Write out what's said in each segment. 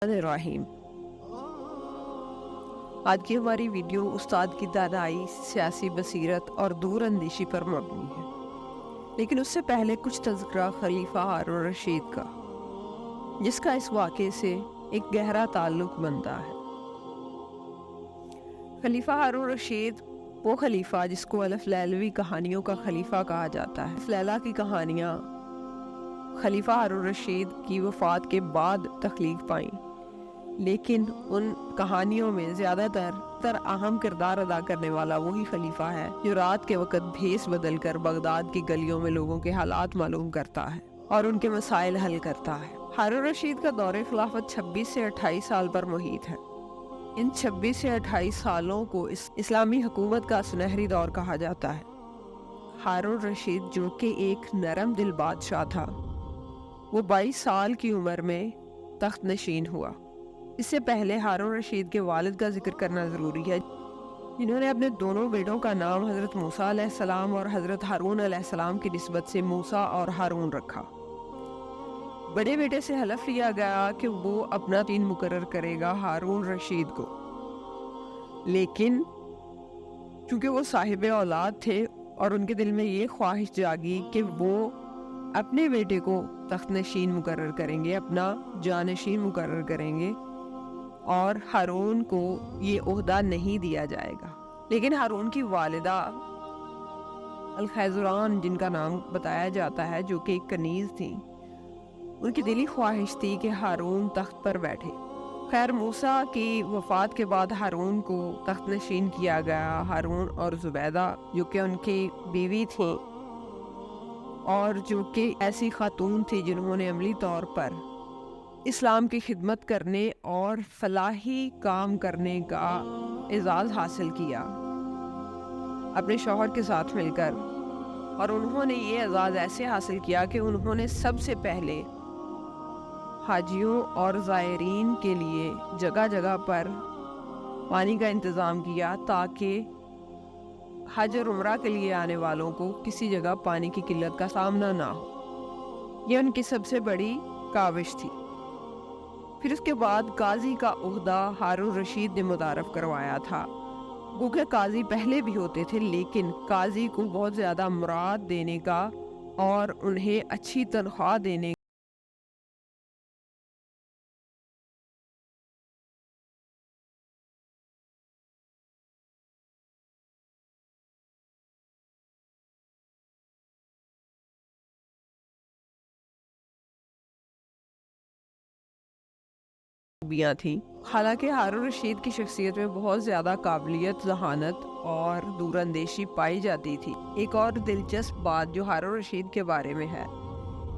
الرحیم۔ آج کی ہماری ویڈیو استاد کی دانائی، سیاسی بصیرت اور دور اندیشی پر مبنی ہے، لیکن اس سے پہلے کچھ تذکرہ خلیفہ ہارون رشید کا، جس کا اس واقعے سے ایک گہرا تعلق بنتا ہے۔ خلیفہ ہارون رشید وہ خلیفہ جس کو الف لیلوی کہانیوں کا خلیفہ کہا جاتا ہے۔ الف لیلہ کی کہانیاں خلیفہ ہارون رشید کی وفات کے بعد تخلیق پائیں، لیکن ان کہانیوں میں زیادہ تر اہم کردار ادا کرنے والا وہی خلیفہ ہے جو رات کے وقت بھیس بدل کر بغداد کی گلیوں میں لوگوں کے حالات معلوم کرتا ہے اور ان کے مسائل حل کرتا ہے۔ ہارون رشید کا دور خلافت 26 سے 28 سال پر محیط ہے۔ ان 26 سے 28 سالوں کو اسلامی حکومت کا سنہری دور کہا جاتا ہے۔ ہارون رشید جو کہ ایک نرم دل بادشاہ تھا، وہ 22 سال کی عمر میں تخت نشین ہوا۔ اس سے پہلے ہارون رشید کے والد کا ذکر کرنا ضروری ہے، جنہوں نے اپنے دونوں بیٹوں کا نام حضرت موسیٰ علیہ السلام اور حضرت ہارون علیہ السلام کی نسبت سے موسیٰ اور ہارون رکھا۔ بڑے بیٹے سے حلف لیا گیا کہ وہ اپنا دین مقرر کرے گا ہارون رشید کو، لیکن چونکہ وہ صاحب اولاد تھے اور ان کے دل میں یہ خواہش جاگی کہ وہ اپنے بیٹے کو تخت نشین مقرر کریں گے، اپنا جانشین مقرر کریں گے، اور ہارون کو یہ عہدہ نہیں دیا جائے گا۔ لیکن ہارون کی والدہ الخیزران، جن کا نام بتایا جاتا ہے، جو کہ ایک کنیز تھیں، ان کی دلی خواہش تھی کہ ہارون تخت پر بیٹھے۔ خیر، موسیٰ کی وفات کے بعد ہارون کو تخت نشین کیا گیا۔ ہارون اور زبیدہ جو کہ ان کی بیوی تھیں اور جو کہ ایسی خاتون تھی جنہوں نے عملی طور پر اسلام کی خدمت کرنے اور فلاحی کام کرنے کا اعزاز حاصل کیا اپنے شوہر کے ساتھ مل کر، اور انہوں نے یہ اعزاز ایسے حاصل کیا کہ انہوں نے سب سے پہلے حاجیوں اور زائرین کے لیے جگہ جگہ پر پانی کا انتظام کیا تاکہ حج اور عمرہ کے لیے آنے والوں کو کسی جگہ پانی کی قلت کا سامنا نہ ہو۔ یہ ان کی سب سے بڑی کاوش تھی۔ پھر اس کے بعد قاضی کا عہدہ ہارون رشید نے متعارف کروایا تھا۔ کیونکہ قاضی پہلے بھی ہوتے تھے، لیکن قاضی کو بہت زیادہ مراد دینے کا اور انہیں اچھی تنخواہ دینے خوبیاں تھیں۔ حالانکہ ہارون رشید کی شخصیت میں بہت زیادہ قابلیت، ذہانت اور دور اندیشی پائی جاتی تھی۔ ایک اور دلچسپ بات جو ہارون رشید کے بارے میں ہے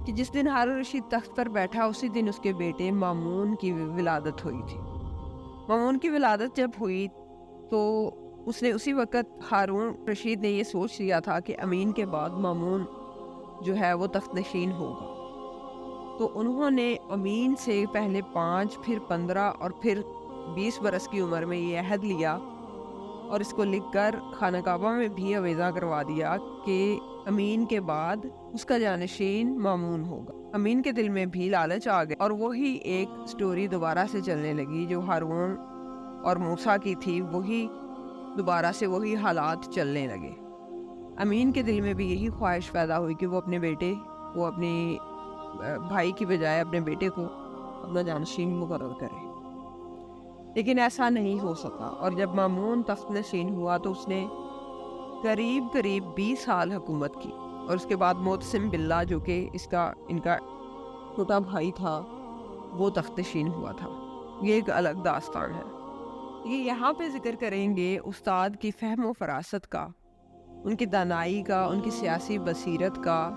کہ جس دن ہارون رشید تخت پر بیٹھا، اسی دن اس کے بیٹے مامون کی ولادت ہوئی تھی۔ مامون کی ولادت جب ہوئی تو اس نے اسی وقت ہارون رشید نے یہ سوچ لیا تھا کہ امین کے بعد مامون جو ہے وہ تخت نشین ہوگا۔ تو انہوں نے امین سے پہلے 5، پھر 15 اور پھر 20 برس کی عمر میں یہ عہد لیا اور اس کو لکھ کر خانہ کعبہ میں بھی آویزاں کروا دیا کہ امین کے بعد اس کا جانشین مامون ہوگا۔ امین کے دل میں بھی لالچ آ گیا اور وہی ایک سٹوری دوبارہ سے چلنے لگی جو ہارون اور موسیٰ کی تھی، وہی دوبارہ سے وہی حالات چلنے لگے۔ امین کے دل میں بھی یہی خواہش پیدا ہوئی کہ وہ اپنے بیٹے کو، اپنے بھائی کی بجائے اپنے بیٹے کو اپنا جانشین مقرر کرے، لیکن ایسا نہیں ہو سکا۔ اور جب مامون تخت نشین ہوا تو اس نے قریب 20 سال حکومت کی، اور اس کے بعد معتصم باللہ جو کہ ان کا چھوٹا بھائی تھا، وہ تخت نشین ہوا تھا۔ یہ ایک الگ داستان ہے۔ یہ یہاں پہ ذکر کریں گے استاد کی فہم و فراست کا، ان کی دانائی کا، ان کی سیاسی بصیرت کا،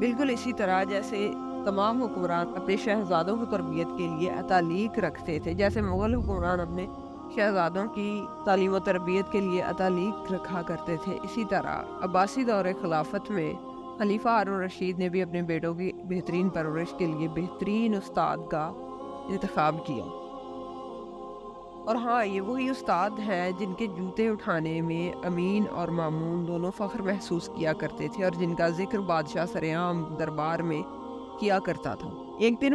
بالکل اسی طرح جیسے تمام حکمران اپنے شہزادوں کی تربیت کے لیے اتالیق رکھتے تھے، جیسے مغل حکمران اپنے شہزادوں کی تعلیم و تربیت کے لیے اتالیق رکھا کرتے تھے، اسی طرح عباسی دور خلافت میں خلیفہ ہارون رشید نے بھی اپنے بیٹوں کی بہترین پرورش کے لیے بہترین استاد کا انتخاب کیا۔ اور ہاں، یہ وہی استاد ہیں جن کے جوتے اٹھانے میں امین اور مامون دونوں فخر محسوس کیا کرتے تھے اور جن کا ذکر بادشاہ سرعام دربار میں کیا کرتا تھا۔ ایک دن